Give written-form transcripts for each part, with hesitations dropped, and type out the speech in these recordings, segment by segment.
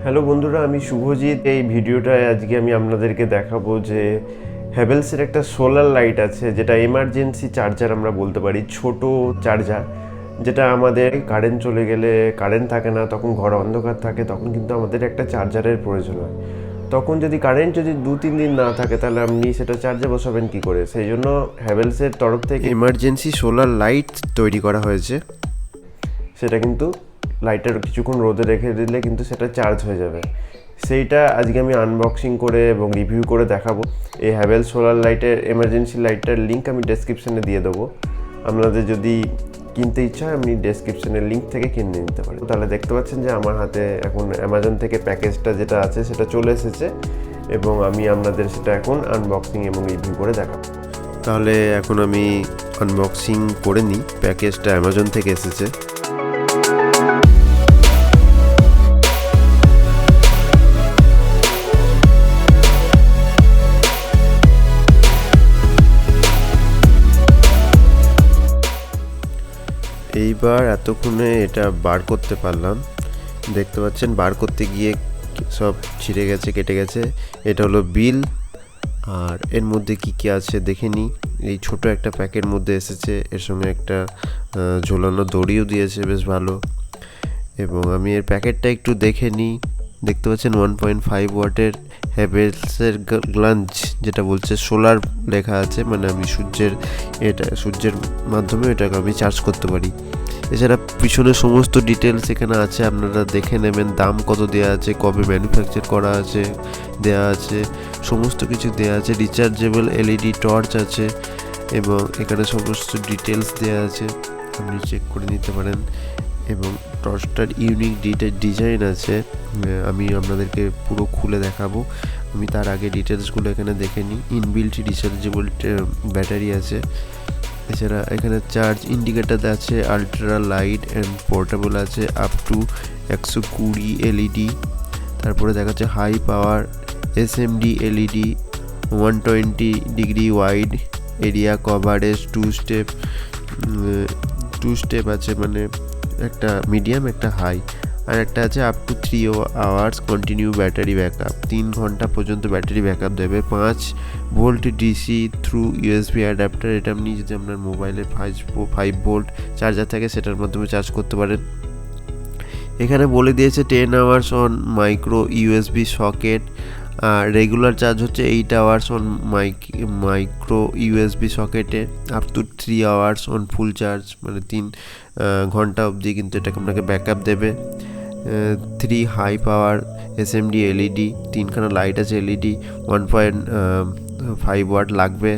Hello বন্ধুরা, আমি শুভজিৎ। এই ভিডিওটায় আজকে আমি আপনাদেরকে দেখাবো যে হ্যাভেলসের একটা সোলার লাইট আছে, যেটা এমার্জেন্সি চার্জার আমরা বলতে পারি, ছোট চার্জার, যেটা আমাদের কারেন্ট চলে গেলে, কারেন্ট থাকে না, তখন ঘর অন্ধকার থাকে, তখন কিন্তু আমাদের একটা চার্জারের প্রয়োজন হয়। তখন যদি কারেন্ট যদি 2-3 দিন না থাকে, তাহলে আপনি সেটা চার্জে বসাবেন কী করে? সেই জন্য হ্যাভেলসের তরফ থেকে এমার্জেন্সি সোলার লাইট তৈরি করা হয়েছে। সেটা কিন্তু লাইটার কিছুক্ষণ রোদে রেখে দিলে কিন্তু সেটা চার্জ হয়ে যাবে। সেইটা আজকে আমি আনবক্সিং করে এবং রিভিউ করে দেখাবো। এই হ্যাভেলস সোলার লাইটের এমার্জেন্সি লাইটটার লিঙ্ক আমি ডেসক্রিপশানে দিয়ে দেবো। আপনাদের যদি কিনতে ইচ্ছা হয়, আপনি ডেসক্রিপশানের লিঙ্ক থেকে কিনে নিতে পারেন। তাহলে দেখতে পাচ্ছেন যে আমার হাতে এখন অ্যামাজন থেকে প্যাকেজটা যেটা আছে সেটা চলে এসেছে, এবং আমি আপনাদের সেটা এখন আনবক্সিং এবং রিভিউ করে দেখাবো। তাহলে এখন আমি আনবক্সিং করে নিই। প্যাকেজটা অ্যামাজন থেকে এসেছে। এইবার এতক্ষণে এটা বার করতে পারলাম। দেখতে পাচ্ছেন বার করতে গিয়ে সব ছিঁড়ে গেছে, কেটে গেছে। এটা হলো বিল, আর এর মধ্যে কি কি আছে দেখে নিই। এই ছোট একটা প্যাকের মধ্যে এসেছে, এর সঙ্গে একটা ঝোলানো দড়িও দিয়েছে, বেশ ভালো। এবং আমি এর প্যাকেটটা একটু দেখে নিই। দেখতে পাচ্ছেন 1.5 ওয়াটের হ্যাভেলসের গ্লাঞ্জ, যেটা বলছে সোলার লেখা আছে, মানে আমি সূর্যের মাধ্যমে এটাকে আমি চার্জ করতে পারি। এছাড়া পিছনে সমস্ত ডিটেলস এখানে আছে, আপনারা দেখে নেবেন। দাম কত দেওয়া আছে, কবে ম্যানুফ্যাকচার করা আছে দেওয়া আছে, সমস্ত কিছু দেওয়া আছে। রিচার্জেবল এলইডি টর্চ আছে, এবং এখানে সমস্ত ডিটেলস দেওয়া আছে, আপনি চেক করে নিতে পারেন। এবং টর্চটার ইউনিক ডিজাইন আছে, আমি আপনাদেরকে পুরো খুলে দেখাবো। আমি তার আগে ডিটেলসগুলো এখানে দেখে নিই। ইনবিল্ট রিচার্জেবল ব্যাটারি আছে। এছাড়া এখানে চার্জ ইন্ডিকেটার আছে, আলট্রা লাইট অ্যান্ড পোর্টেবল আছে, আপ টু 120 এলইডি। তারপরে দেখাচ্ছে high power SMD LED, 120 degree wide area coverage, 2 step আছে, মানে একটা মিডিয়াম, একটা হাই, আর একটা আছে up to 3 hours continue battery backup. 3 ঘন্টা পর্যন্ত ব্যাটারি ব্যাকআপ দেবে। 5 volt DC through USB adapter. এটা আপনি যদি আপনার মোবাইলে 5 ভোল্ট চার্জার থাকে, সেটার মাধ্যমে চার্জ করতে পারেন। এখানে বলে দিয়েছে 10 hours on micro USB socket, আর রেগুলার চার্জ হচ্ছে 8 আওয়ার্স অন মাইক্রো ইউএসবি সকেটে, up to 3 hours on full charge, মানে 3 ঘন্টা অবধি কিন্তু এটাকে আপনাকে ব্যাকআপ দেবে। 3 হাই পাওয়ার এসএমডি এলইডি, 3খানা লাইট আছে এলইডি, 1.5 ওয়াট লাগবে।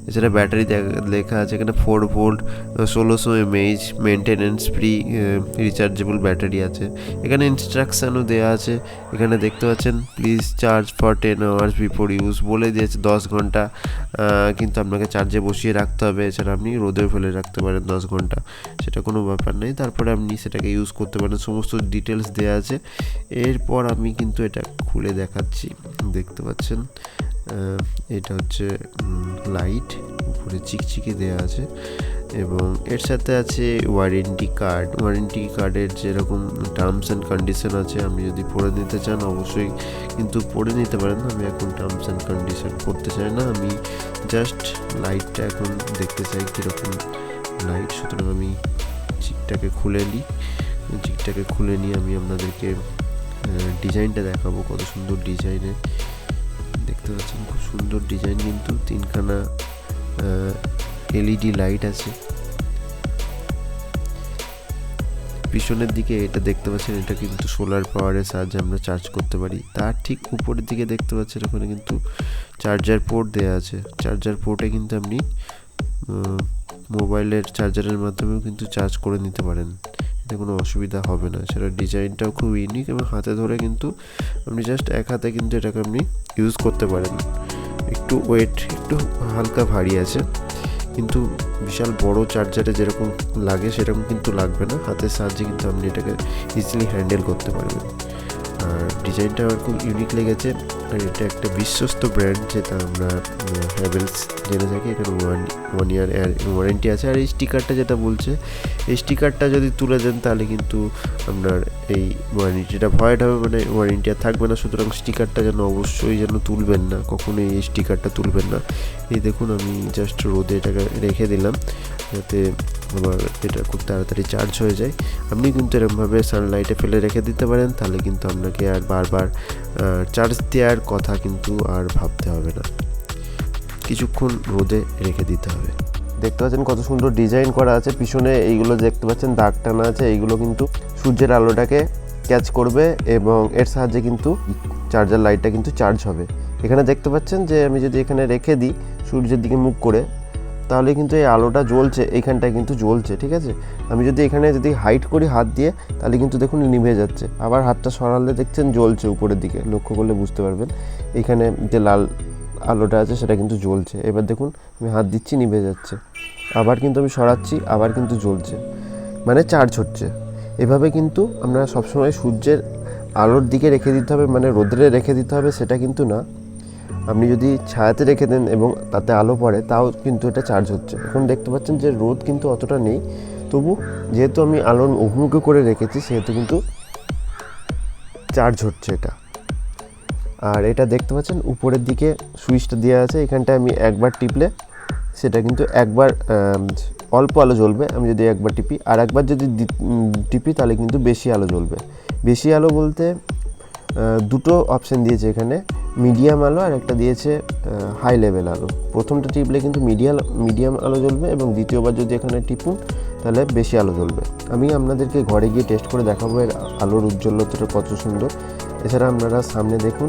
এছাড়া ব্যাটারি লেখা আছে এখানে 4 volt 1600 mAh maintenance free rechargeable battery আছে। এখানে ইনস্ট্রাকশানও দেওয়া আছে। এখানে দেখতে পাচ্ছেন please charge for 10 hours before use, বলে দিয়েছে 10 ঘন্টা কিন্তু আপনাকে চার্জে বসিয়ে রাখতে হবে। এছাড়া আপনি রোদে ফেলে রাখতে পারেন 10 ঘন্টা, সেটা কোনো ব্যাপার নেই। তারপরে আপনি সেটাকে ইউজ করতে পারেন, সমস্ত ডিটেলস দেওয়া আছে। এরপর আমি কিন্তু এটা খুলে দেখাচ্ছি। দেখতে পাচ্ছেন এটা হচ্ছে লাইট, উপরে চিকচিকি দেওয়া আছে, এবং এর সাথে আছে ওয়ারেন্টি কার্ডের যেরকম টার্মস অ্যান্ড কন্ডিশন আছে। আপনি যদি পড়ে নিতে চান অবশ্যই কিন্তু পড়ে নিতে পারেন। আমি এখন টার্মস অ্যান্ড কন্ডিশন পড়তে চাই না, আমি জাস্ট লাইটটা এখন দেখতে চাই কীরকম লাইট। সুতরাং আমি চিকটাকে খুলে নিই। আমি আপনাদেরকে ডিজাইনটা দেখাবো, কত সুন্দর ডিজাইনে। দেখতে পাচ্ছেন খুব সুন্দর ডিজাইন, কিন্তু 3খানা এলইডি লাইট আছে। পিছনের দিকে এটা দেখতে পাচ্ছেন, এটা কিন্তু সোলার পাওয়ারের সাহায্যে আমরা চার্জ করতে পারি। তার ঠিক উপরের দিকে দেখতে পাচ্ছেন ওখানে কিন্তু চার্জার পোর্ট দেওয়া আছে। চার্জার পোর্টে কিন্তু আপনি মোবাইলের চার্জারের মাধ্যমেও কিন্তু চার্জ করে নিতে পারেন, এতে কোনো অসুবিধা হবে না। সেটা ডিজাইনটাও খুব ইউনিক, এবং হাতে ধরে কিন্তু আপনি জাস্ট এক হাতে কিন্তু এটাকে আপনি ইউজ করতে পারেন। একটু ওয়েট, একটু হালকা ভারী আছে, কিন্তু বিশাল বড় চার্জারে যেরকম লাগে সেরকম কিন্তু লাগবে না। হাতের সাহায্যে কিন্তু আপনি এটাকে ইজিলি হ্যান্ডেল করতে পারবেন। আর ডিজাইনটা আমার খুব ইউনিক লেগেছে। আর এটা একটা বিশ্বস্ত ব্র্যান্ড, যেটা আমরা হ্যাভেলস জেনে থাকি। এখানে 1 ইয়ার ওয়ারেন্টি আছে। আর এই স্টিকারটা যেটা বলছে, এই স্টিকারটা যদি তুলে দেন তাহলে কিন্তু আপনার এই ওয়ারেন্টিটা ভয়েড হবে, মানে ওয়ারেন্টি আর থাকবে না। সুতরাং স্টিকারটা যেন অবশ্যই যেন তুলবেন না, কখনোই এই স্টিকারটা তুলবেন না। এই দেখুন, আমি জাস্ট রোদে এটাকে রেখে দিলাম যাতে আমার এটা খুব তাড়াতাড়ি চার্জ হয়ে যায়। আপনি কিন্তু এরকমভাবে সানলাইটে ফেলে রেখে দিতে পারেন, তাহলে কিন্তু আপনাকে আর বারবার চার্জ দেওয়ার কথা কিন্তু আর ভাবতে হবে না। কিছুক্ষণ রোদে রেখে দিতে হবে। দেখতে পাচ্ছেন কত সুন্দর ডিজাইন করা আছে। পিছনে এইগুলো দেখতে পাচ্ছেন দাগ টানা আছে, এইগুলো কিন্তু সূর্যের আলোটাকে ক্যাচ করবে এবং এর সাহায্যে কিন্তু চার্জার লাইটটা কিন্তু চার্জ হবে। এখানে দেখতে পাচ্ছেন যে আমি যদি এখানে রেখে দিই সূর্যের দিকে মুখ করে, তাহলে কিন্তু এই আলোটা জ্বলছে, এইখানটায় কিন্তু জ্বলছে, ঠিক আছে। আমি যদি এখানে যদি হাইট করি হাত দিয়ে, তাহলে কিন্তু দেখুন নিভে যাচ্ছে। আবার হাতটা সরালে দেখছেন জ্বলছে উপরের দিকে, লক্ষ্য করলে বুঝতে পারবেন। এখানে যে লাল আলোটা আছে সেটা কিন্তু জ্বলছে। এবার দেখুন আমি হাত দিচ্ছি, নিভে যাচ্ছে। আবার কিন্তু আমি সরাচ্ছি, আবার কিন্তু জ্বলছে, মানে চার্জ হচ্ছে। এভাবে কিন্তু আমরা সবসময় সূর্যের আলোর দিকে রেখে দিতে হবে, মানে রোদে রেখে দিতে হবে সেটা কিন্তু না। আপনি যদি ছায়াতে রেখে দেন এবং তাতে আলো পড়ে, তাও কিন্তু এটা চার্জ হচ্ছে। এখন দেখতে পাচ্ছেন যে রোদ কিন্তু অতটা নেই, তবু যেহেতু আমি আলোর অভিমুখে করে রেখেছি সেহেতু কিন্তু চার্জ হচ্ছে এটা। আর এটা দেখতে পাচ্ছেন উপরের দিকে সুইচটা দেওয়া আছে, এখানটায় আমি একবার টিপলে সেটা কিন্তু একবার অল্প আলো জ্বলবে। আমি যদি একবার টিপি আর একবার যদি টিপি তাহলে কিন্তু বেশি আলো জ্বলবে। বেশি আলো বলতে দুটো অপশান দিয়েছে এখানে, মিডিয়াম আলো আর একটা দিয়েছে হাই লেভেল আলো। প্রথমটা টিপলে কিন্তু মিডিয়াম আলো জ্বলবে এবং দ্বিতীয়বার যদি এখানে টিপুন তাহলে বেশি আলো জ্বলবে। আমি আপনাদেরকে ঘরে গিয়ে টেস্ট করে দেখাবো এর আলোর উজ্জ্বলতাটা কত সুন্দর। এছাড়া আপনারা সামনে দেখুন,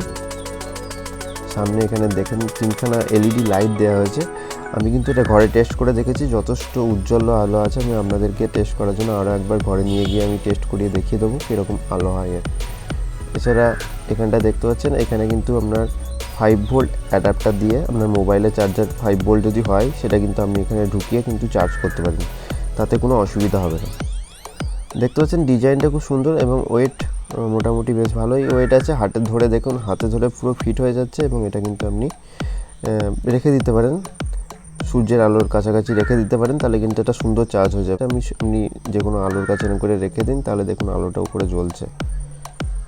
সামনে এখানে দেখেন 3খানা এলইডি লাইট দেওয়া হয়েছে। আমি কিন্তু এটা ঘরে টেস্ট করে দেখেছি, যথেষ্ট উজ্জ্বল আলো আছে। আমি আপনাদেরকে টেস্ট করার জন্য আরও একবার ঘরে নিয়ে গিয়ে আমি টেস্ট করিয়ে দেখিয়ে দেবো কীরকম আলো হয় এর। এছাড়া এখানটা দেখতে পাচ্ছেন, এখানে কিন্তু আপনার 5 ভোল্ট অ্যাডাপ্টার দিয়ে আপনার মোবাইলে চার্জার 5 ভোল্ট যদি হয় সেটা কিন্তু আপনি এখানে ঢুকিয়ে কিন্তু চার্জ করতে পারেন, তাতে কোনো অসুবিধা হবে না। দেখতে পাচ্ছেন ডিজাইনটা খুব সুন্দর এবং ওয়েট মোটামুটি বেশ ভালোই ওয়েট আছে। হাতে ধরে দেখুন, হাতে ধরে পুরো ফিট হয়ে যাচ্ছে এবং এটা কিন্তু আপনি রেখে দিতে পারেন, সূর্যের আলোর কাছাকাছি রেখে দিতে পারেন, তাহলে কিন্তু এটা সুন্দর চার্জ হয়ে যাবে। আপনি যে কোনো আলোর কাছে এরকম করে রেখে দিন, তাহলে দেখুন আলোটা উপরে জ্বলছে।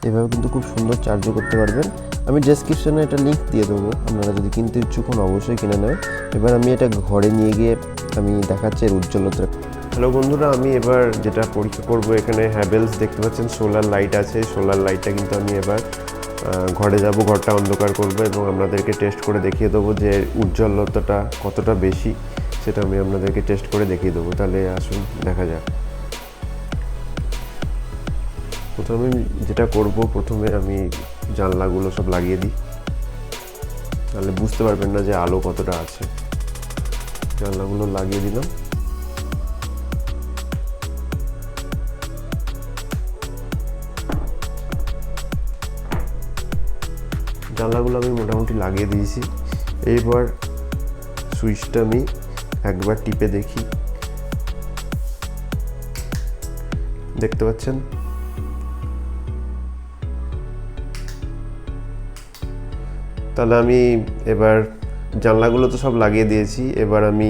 এভাবে কিন্তু খুব সুন্দর চার্জও করতে পারবেন। আমি ডেসক্রিপশনে এটা লিঙ্ক দিয়ে দেবো, আপনারা যদি কিনতে ইচ্ছুক হন অবশ্যই কিনে নেবেন। এবার আমি এটা ঘরে নিয়ে গিয়ে আমি দেখাচ্ছি এর উজ্জ্বলতা। হ্যালো বন্ধুরা, আমি এবার যেটা পরীক্ষা করব, এখানে হ্যাভেলস দেখতে পাচ্ছেন সোলার লাইট আছে। সোলার লাইটটা কিন্তু আমি এবার ঘরে যাব, ঘরটা অন্ধকার করব এবং আপনাদেরকে টেস্ট করে দেখিয়ে দেবো যে উজ্জ্বলতাটা কতটা বেশি, সেটা আমি আপনাদেরকে টেস্ট করে দেখিয়ে দেবো। তাহলে আসুন দেখা যাক। প্রথমে যেটা করব, প্রথমে আমি জানলাগুলো সব লাগিয়ে দিই, তাহলে বুঝতে পারবেন না যে আলো কতটা আছে। জানলাগুলো লাগিয়ে দিলাম। জানলাগুলো আমি মোটামুটি লাগিয়ে দিয়েছি। এইবার সুইচটা আমি একবার টিপে দেখি। দেখতে পাচ্ছেন তাহলে আমি এবার জানলাগুলো তো সব লাগিয়ে দিয়েছি। এবার আমি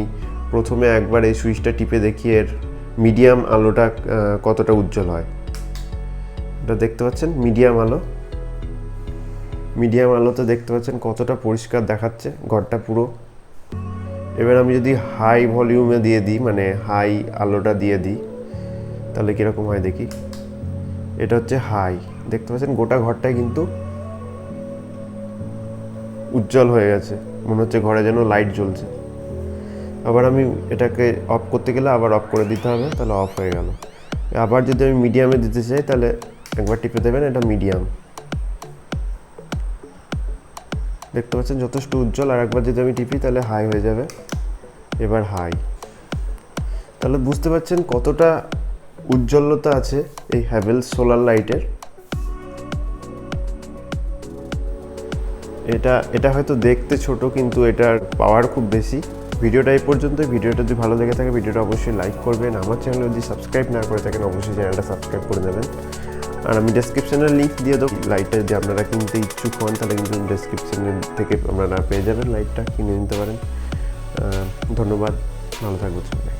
প্রথমে একবার এই সুইচটা টিপে দেখি এর মিডিয়াম আলোটা কতটা উজ্জ্বল হয়। এটা দেখতে পাচ্ছেন মিডিয়াম আলোতে দেখতে পাচ্ছেন কতটা পরিষ্কার দেখাচ্ছে ঘরটা পুরো। এবার আমি যদি হাই ভলিউমে দিয়ে দিই, মানে হাই আলোটা দিয়ে দিই, তাহলে কীরকম হয় দেখি। এটা হচ্ছে হাই, দেখতে পাচ্ছেন গোটা ঘরটাই কিন্তু উজ্জ্বল হয়ে গেছে, মনে হচ্ছে ঘরে যেন লাইট জ্বলছে। আবার আমি এটাকে অফ করতে গেলে আবার অফ করে দিতে হবে, তাহলে অফ হয়ে গেল। আবার যদি আমি মিডিয়ামে দিতে চাই তাহলে একবার টিপে দেবেন, এটা মিডিয়াম। দেখতে পাচ্ছেন যথেষ্ট উজ্জ্বল। আর একবার যদি আমি টিপি তাহলে হাই হয়ে যাবে। এবার হাই, তাহলে বুঝতে পারছেন কতটা উজ্জ্বলতা আছে এই হ্যাভেলস সোলার লাইটের। এটা হয়তো দেখতে ছোট, কিন্তু এটার পাওয়ার খুব বেশি। ভিডিওটা এই পর্যন্তই। ভিডিওটা যদি ভালো লেগে থাকে ভিডিওটা অবশ্যই লাইক করবেন। আমার চ্যানেল যদি সাবস্ক্রাইব না করে থাকেন অবশ্যই চ্যানেলটা সাবস্ক্রাইব করে নেবেন। আর আমি ডেসক্রিপশনের লিঙ্ক দিয়ে দেবো। লাইটটা যদি আপনারা কিনতে ইচ্ছুক হন তাহলে কিন্তু ডেসক্রিপশনের থেকে আপনারা পেয়ে যাবেন, লাইটটা কিনে নিতে পারেন। ধন্যবাদ, ভালো থাকবেন সবাই।